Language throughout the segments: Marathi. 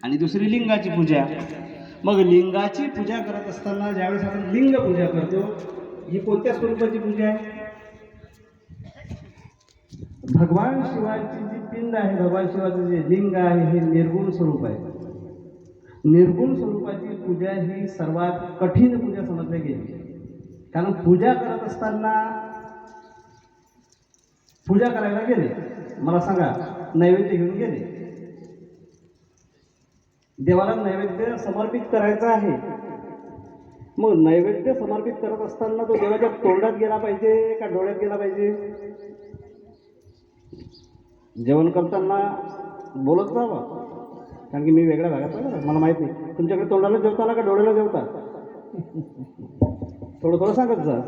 आणि दुसरी लिंगाची पूजा. मग लिंगाची पूजा करत असताना ज्यावेळेस आपण लिंग पूजा करतो, ही कोणत्या स्वरूपाची पूजा आहे? भगवान शिवाची जी पिंड आहे, भगवान शिवाचं जे लिंग आहे, हे निर्गुण स्वरूप आहे. निर्गुण स्वरूपाची पूजा ही सर्वात कठीण पूजा समजली गेली. कारण पूजा करत असताना, पूजा करायला गेले, मला सांगा, नैवेद्य घेऊन गेले, देवाला नैवेद्य समर्पित करायचा आहे. मग नैवेद्य समर्पित करत असताना तो देवाच्या तोंडात गेला पाहिजे का डोळ्यात गेला पाहिजे? जेवण करताना बोलत जावं, कारण की मी वेगळ्या भागात आहे, मला माहित नाही तुमच्याकडे तोंडाला जेवताना का डोळ्याला जेवता. थोडं थोडं सांगत जा.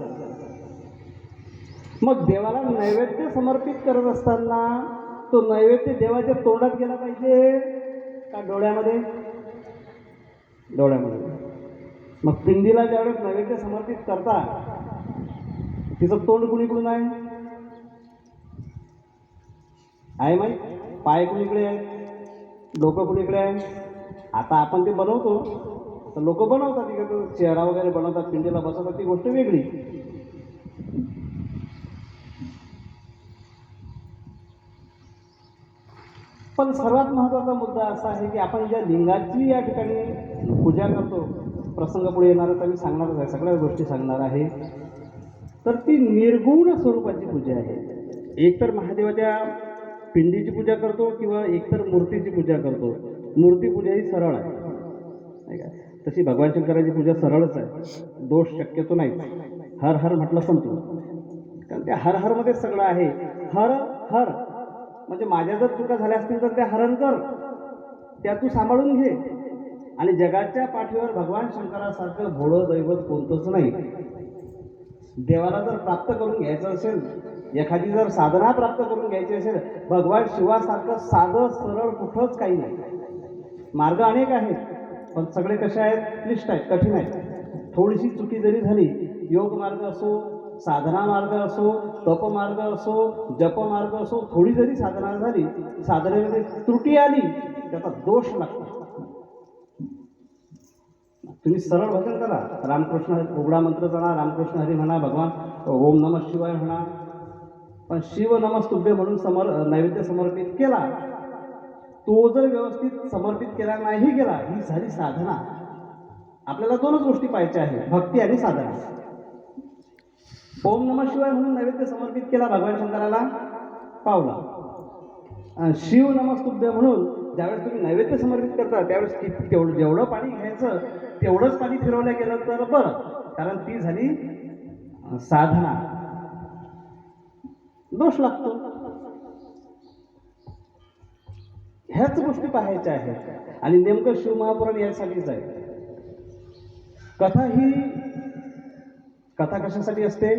मग देवाला नैवेद्य समर्पित करत असताना तो नैवेद्य देवाच्या तोंडात गेला पाहिजे का डोळ्यामध्ये? डोळ्यामध्ये. मग पिंडीला ज्यावेळेस नैवेद्य समर्पित करता, तिचं तोंड कुणीकडून आहे? माहीत? पाय कुणीकडे आहे, डोकं कुणीकडे आहे? आता आपण ते बनवतो, तर लोक बनवतात, तिकडे चेहरा वगैरे बनवतात, पिंडीला बसवतात, ती गोष्ट वेगळी. पण सर्वात महत्त्वाचा मुद्दा असा आहे की आपण ज्या लिंगाची या ठिकाणी पूजा करतो, प्रसंग पुढे येणारच आम्ही सांगणारच आहे, सगळ्या गोष्टी सांगणार आहे, तर ती निर्गुण स्वरूपाची पूजा आहे. एकतर महादेवाच्या पिंडीची पूजा करतो किंवा एकतर मूर्तीची पूजा करतो. मूर्ती पूजा ही सरळ आहे, नाही का? तशी भगवान शंकराची पूजा सरळच आहे, दोष शक्यतो नाही. हर हर म्हटलं संपलं, कारण त्या हर हरमध्ये सगळं आहे. हर हर म्हणजे माझ्या जर चुका झाल्या असतील तर त्या हरण कर, त्या तू सांभाळून घे. आणि जगाच्या पाठीवर भगवान शंकरासारखं भोळं दैवत कोणतंच नाही. देवाला जर प्राप्त करून घ्यायचं असेल, एखादी जर साधना प्राप्त करून घ्यायची असेल, भगवान शिवासारखं साधं सरळ कुठंच काही नाही. मार्ग अनेक आहेत, पण सगळे कसे आहेत? क्लिष्ट आहेत, कठीण आहेत. थोडीशी चुकी जरी झाली, योग मार्ग असो, साधना मार्ग असो, तप मार्ग असो, जप मार्ग असो, थोडी जरी साधना झाली, साधनेमध्ये त्रुटी आली, त्याचा दोष लागतो. तुम्ही सरळ भजन करा, रामकृष्ण उघडा मंत्र म्हणा, रामकृष्ण हरी म्हणा, भगवान ओम नमः शिवाय म्हणा, पण शिव नमस्तुभ्य म्हणून नैवेद्य समर्पित केला, तो जर व्यवस्थित समर्पित केला नाही गेला, ही झाली साधना. आपल्याला दोनच गोष्टी पाहिजे आहे, भक्ती आणि साधना. ओम नमः शिवाय म्हणून नैवेद्य समर्पित केला, भगवान शंकराला पावला. शिव नमस्तुभ्य म्हणून ज्यावेळेस तुम्ही नैवेद्य समर्पित करता, त्यावेळेस जेवढं पाणी घ्यायचं तेवढंच पाणी फिरवलं गेलं तर बरं, कारण ती झाली साधना. दोष लागतो. ह्याच गोष्टी पाहायच्या आहेत. आणि नेमकं शिवमहापुराण यासाठीच आहे. कथा कशासाठी असते?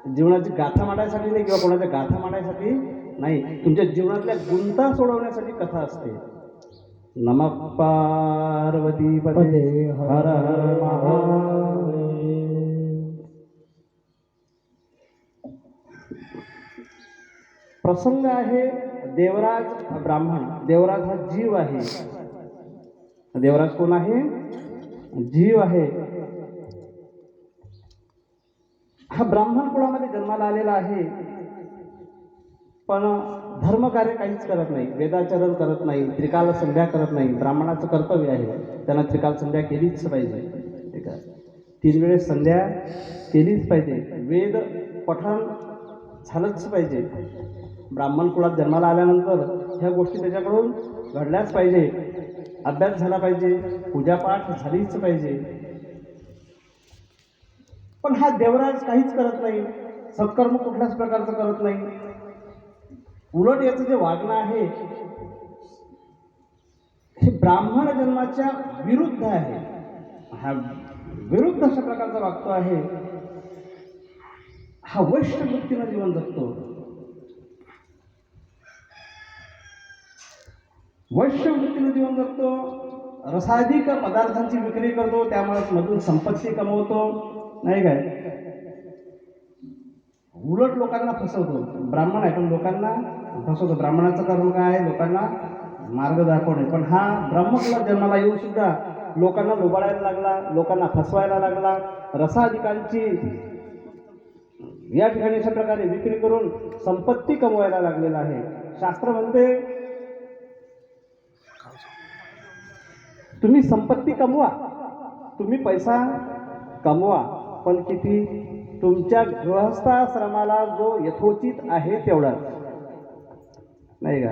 जीवनाची गाथा मांडायसाठी नाही, किंवा कोणाच्या गाथा मांडायसाठी नाही, तुमच्या जीवनातल्या गुंता सोडवण्यासाठी कथा असते. नमः पार्वती पते हर हर महादेव. प्रसंग आहे देवराज ब्राह्मण. देवराज हा जीव आहे. देवराज कोण आहे? जीव आहे. हा ब्राह्मण कुळामध्ये जन्माला आलेला आहे, पण धर्मकार्य काहीच करत नाही, वेदाचरण करत नाही, त्रिकाल संध्या करत नाही. ब्राह्मणाचं कर्तव्य आहे, त्यांना त्रिकाल संध्या केलीच पाहिजे, ठीक आहे, 3 वेळेस संध्या केलीच पाहिजे, वेद पठण झालंच पाहिजे. ब्राह्मण कुळात जन्माला आल्यानंतर ह्या गोष्टी त्याच्याकडून घडल्याच पाहिजे, अभ्यास झाला पाहिजे, पूजापाठ झालीच पाहिजे. पण हा देवराज काहीच करत नाही, सत्कर्म कुठल्याच प्रकारचं करत नाही. उलट याचं जे वागणं आहे हे ब्राह्मण जन्माच्या विरुद्ध आहे. हा विरुद्ध अशा प्रकारचा वागतो आहे. हा वैश्य वृत्तीनं जीवन जगतो. वैश्य वृत्तीनं जीवन जगतो, रसाधिक पदार्थांची विक्री करतो, त्यामुळे मधून संपत्ती कमवतो, नाही काय? उलट लोकांना फसवतो. ब्राह्मण आहे पण लोकांना फसवतो. ब्राह्मणाचं कर्म काय आहे? लोकांना मार्ग दाखवणे. पण हा ब्रह्मकुलात जन्माला येऊन सुद्धा लोकांना लुबाडायला लागला, लोकांना फसवायला लागला. रसाधिकांची या ठिकाणी अशा प्रकारे विक्री करून संपत्ती कमवायला लागलेला आहे. शास्त्र म्हणते तुम्ही संपत्ती कमवा, तुम्ही पैसा कमवा, पण किती? तुमच्या गृहस्थाश्रमाला जो यथोचित आहे तेवढाच, नाही का?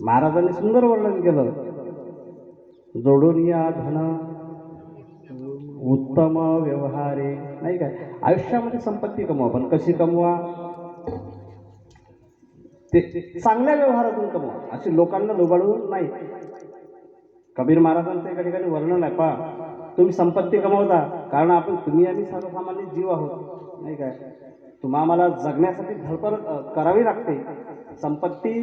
महाराजांनी सुंदर वर्णन केलं, जोडून या धन उत्तम व्यवहारे, नाही काय? आयुष्यामध्ये संपत्ती कमवा, पण कशी कमवा? ते चांगल्या व्यवहारातून कमवा, अशी लोकांना लुबाडून नाही. कबीर महाराजांचं एका ठिकाणी वर्णन आहे, पहा, तुम्ही संपत्ती कमवता कारण तुम्ही आम्ही सर्वसामान्य जीव आहोत, नाही काय? आम्हाला जगण्यासाठी धडपड करावी लागते, संपत्ती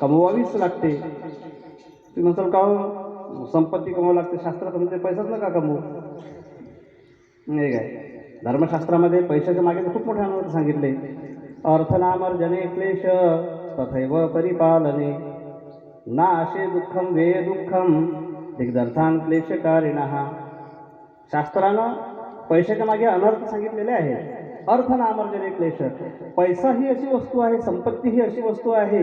कमवावीच लागते. तुम्ही म्हणताल का हो संपत्ती कमवावी लागते, शास्त्रात म्हणते पैसाच नका कमवू, नाही काय? धर्मशास्त्रामध्ये पैशाच्या मागे खूप मोठे अनुवाद सांगितले. अर्थनामर्जने क्लेश तथैव परिपालने नाशे दुःखम वे दुःखम दिग्दर्थान क्लेशकारिणः. शास्त्रानं पैशाच्या मागे अनर्थ सांगितलेले आहेत. अर्थनामर्जने क्लेश, पैसा ही अशी वस्तू आहे, संपत्ती ही अशी वस्तू आहे,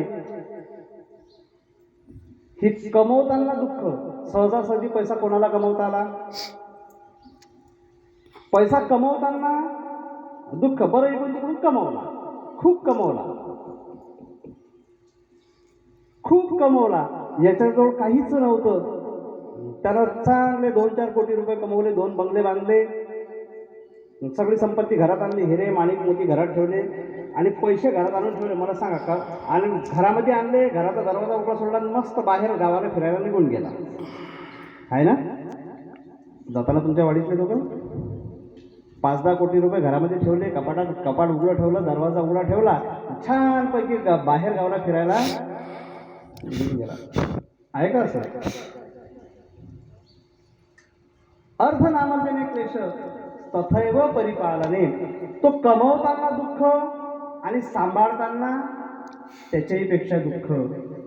ही कमवताना दुःख. सहजासहजी पैसा कोणाला कमवता आला? पैसा कमवताना दुःख. बरं, इकडून तिकडून कमवला, खूप कमवला, खूप कमवला, याच्याजवळ काहीच नव्हतं, त्याला चांगले 2-4 कोटी रुपये कमवले, 2 बंगले बांधले, सगळी संपत्ती घरात आणली, हिरे माणिक मोती घरात ठेवले आणि पैसे घरात आणून ठेवले. मला सांगा का? आणि घरामध्ये आणले, घराचा दरवाजा उघडा सोडला, मस्त बाहेर गावाला फिरायला निघून गेला, आहे ना? जाताना तुमच्या वाडीतले लोक 5-10 कोटी रुपये घरामध्ये ठेवले, कपाट उघडं ठेवलं, दरवाजा उघडा ठेवला, छानपैकी बाहेर गावाला फिरायला गेला, आहे का? असं अर्थनामर्जने क्लेश तथैव परिपालने. तो कमवताना दुःख आणि सांभाळताना त्याच्याही पेक्षा दुःख.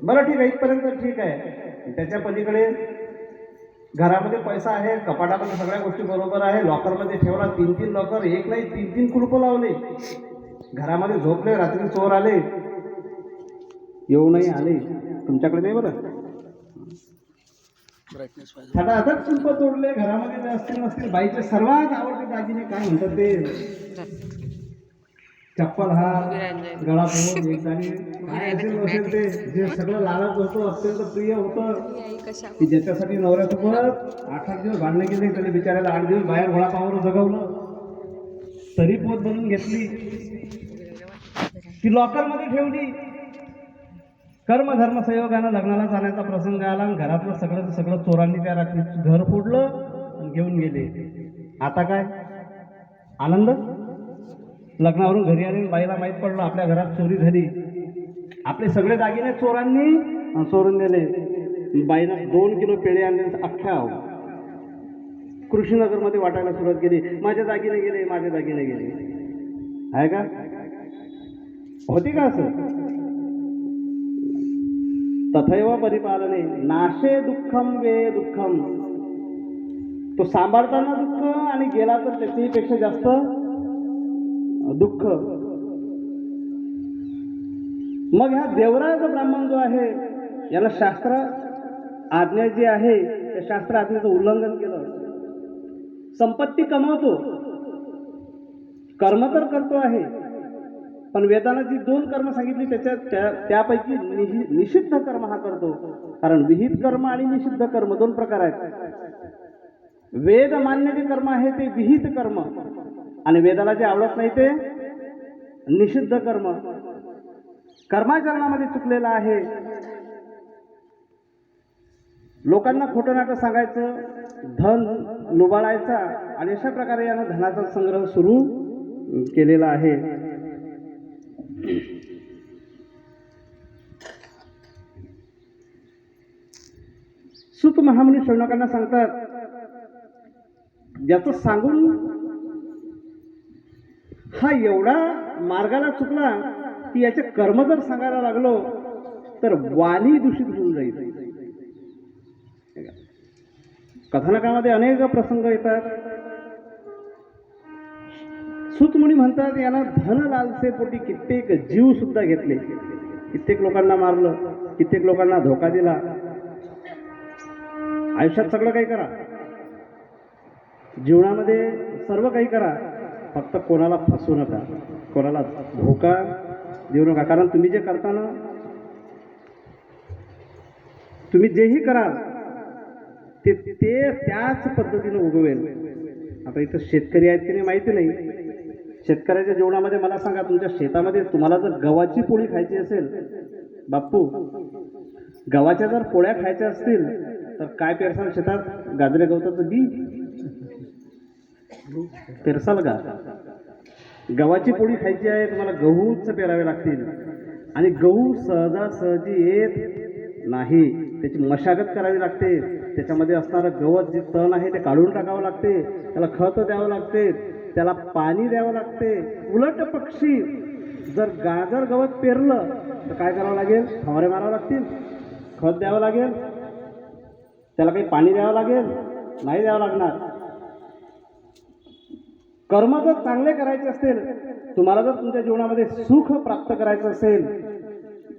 बरं, ठीक आहे, इथपर्यंत ठीक आहे. त्याच्या पलीकडे घरामध्ये पैसा आहे, कपाटामध्ये सगळ्या गोष्टी बरोबर आहे, लॉकरमध्ये ठेवला, 3-3 लॉकर, एक नाही 3-3 कुलपं लावले, घरामध्ये झोपले, रात्री चोर आले, येऊनही आले, तुमच्याकडे नाही बरं, फटाफट कुलप तोडले, घरामध्ये असतील नसतील. बाईचे सर्वात आवडते दागिने काय म्हणतात ते? चप्पल, हार, गळापोळ, एक दागिने काय असेल नसेल ते, जे सगळं लालच होतं, अत्यंत प्रिय होतं, की ज्याच्यासाठी नवऱ्यासोबत 8-8 दिवस भांडणं केले, त्याला बिचारायला 8 दिवस बाहेर घोडापावर जगवलं, तरी पोत बनवून घेतली, ती लॉकरमध्ये ठेवली. कर्मधर्म संयोगानं लग्नाला जाण्याचा प्रसंग आला आणि घरातलं सगळं चोरांनी त्या रात्री घर फोडलं आणि घेऊन गेले. आता काय आनंद? लग्नावरून घरी आले, बाईला माहीत पडलं आपल्या घरात चोरी झाली, आपले सगळे दागिने चोरांनी चोरून नेले. बाईनं 2 किलो पेढे आणले, अख्ख्या कृष्णनगरमध्ये वाटायला सुरुवात केली, माझे दागिने गेले, माझे दागिने गेले. आहे का? होती का असं? तथैव परिपालने नाशे दुःखम वे दुःखम. तो सांभाळताना दुःख आणि गेला तर त्याच्याही पेक्षा जास्त दुःख. मग ह्या देवराज ब्राह्मण जो आहे, याला शास्त्र आज्ञा जी आहे त्या शास्त्र आज्ञेचं उल्लंघन केलं. संपत्ती कमवतो, कर्म तर करतो आहे, पण वेदानं जी 2 कर्म सांगितली त्यापैकी निषिद्ध कर्म हा करतो. कारण विहित कर्म आणि निषिद्ध कर्म 2 प्रकार आहेत. वेद मान्य जे कर्म आहे ते विहित कर्म, आणि वेदाला जे आवडत नाही ते निषिद्ध कर्म. कर्माचरणामध्ये चुकलेला आहे. लोकांना खोटं नाटं सांगायचं, धन लुबाडायचा, आणि अशा प्रकारे यानं धनाचा संग्रह सुरू केलेला आहे. सुत महामुनी शौनकांना सांगतात, ज्याचं सांगून हा एवढा मार्गाला चुकला की याचे कर्म जर सांगायला लागलो तर वाणी दूषित होऊन जाईल. कथानकामध्ये अनेक प्रसंग येतात. सुतमुनी म्हणतात याला धन लालसे पोटी कित्येक जीव सुद्धा घेतले, कित्येक लोकांना मारलं, कित्येक लोकांना धोका दिला. आयुष्यात सगळं काही करा, जीवनामध्ये सर्व काही करा, फक्त कोणाला फसवू नका, कोणाला धोका देऊ नका. कारण तुम्ही जे करता ना, तुम्ही जेही कराल ते त्याच पद्धतीने उगवेल. आता इथं शेतकरी आहेत की नाही माहिती नाही. शेतकऱ्याच्या जीवनामध्ये मला सांगा, तुमच्या शेतामध्ये तुम्हाला जर गव्हाची पोळी खायची असेल, बाप्पू गव्हाच्या जर पोळ्या खायच्या असतील तर काय पेरसाल शेतात? गाजरे गवताचं बी पेरसाल का? गव्हाची पोळी खायची आहे तुम्हाला, गहूच पेरावे लागतील. आणि गहू सहजासहजी येत नाही, त्याची मशागत करावी लागते. त्याच्यामध्ये असणारं गवत जे तण आहे ते काढून टाकावं लागते, त्याला खत द्यावं लागते, त्याला पाणी द्यावं लागते. उलट पक्षी जर गाजर गवत पेरलं तर काय करावं लागेल? फवारे मारावं लागतील, खत द्यावं लागेल, त्याला काही पाणी द्यावं लागेल? नाही द्यावं लागणार. कर्म जर चांगले करायचे असतील, तुम्हाला जर तुमच्या जीवनामध्ये सुख प्राप्त करायचं असेल,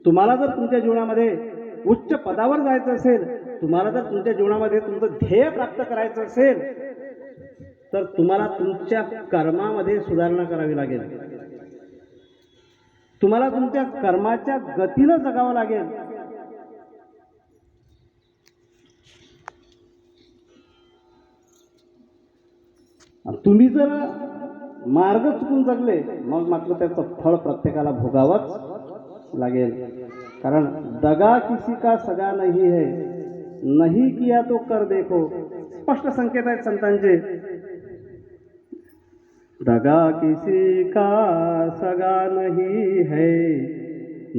तुम्हाला जर तुमच्या जीवनामध्ये उच्च पदावर जायचं असेल, तुम्हाला जर तुमच्या जीवनामध्ये तुमचं ध्येय प्राप्त करायचं असेल, तर तुम्हाला तुमच्या कर्मामध्ये सुधारणा करावी लागेल. तुम्हाला तुमच्या कर्माच्या गतीनं जगावं लागेल. तुम्ही जर मार्ग चुकून जगले मग मात्र त्याचं फळ प्रत्येकाला भोगावंच लागेल. कारण दगा किसी का सगा नहीं है, नहीं किया तो कर देखो. स्पष्ट संकेत आहेत संतांचे. दगा किसी का सगा नहीं है,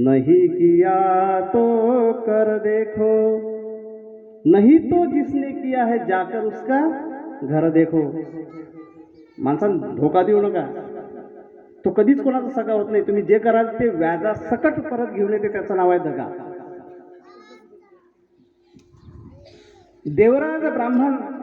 नहीं किया तो कर देखो, नहीं तो जिसने किया है जाकर उसका घर देखो. माणसाला धोका देऊ नका, तो कधीच कोणाचा सगा होत नाही. तुम्ही जे कराल ते व्याजासकट परत घेऊन येते, त्याचं नाव आहे दगा. देवराज ब्राह्मण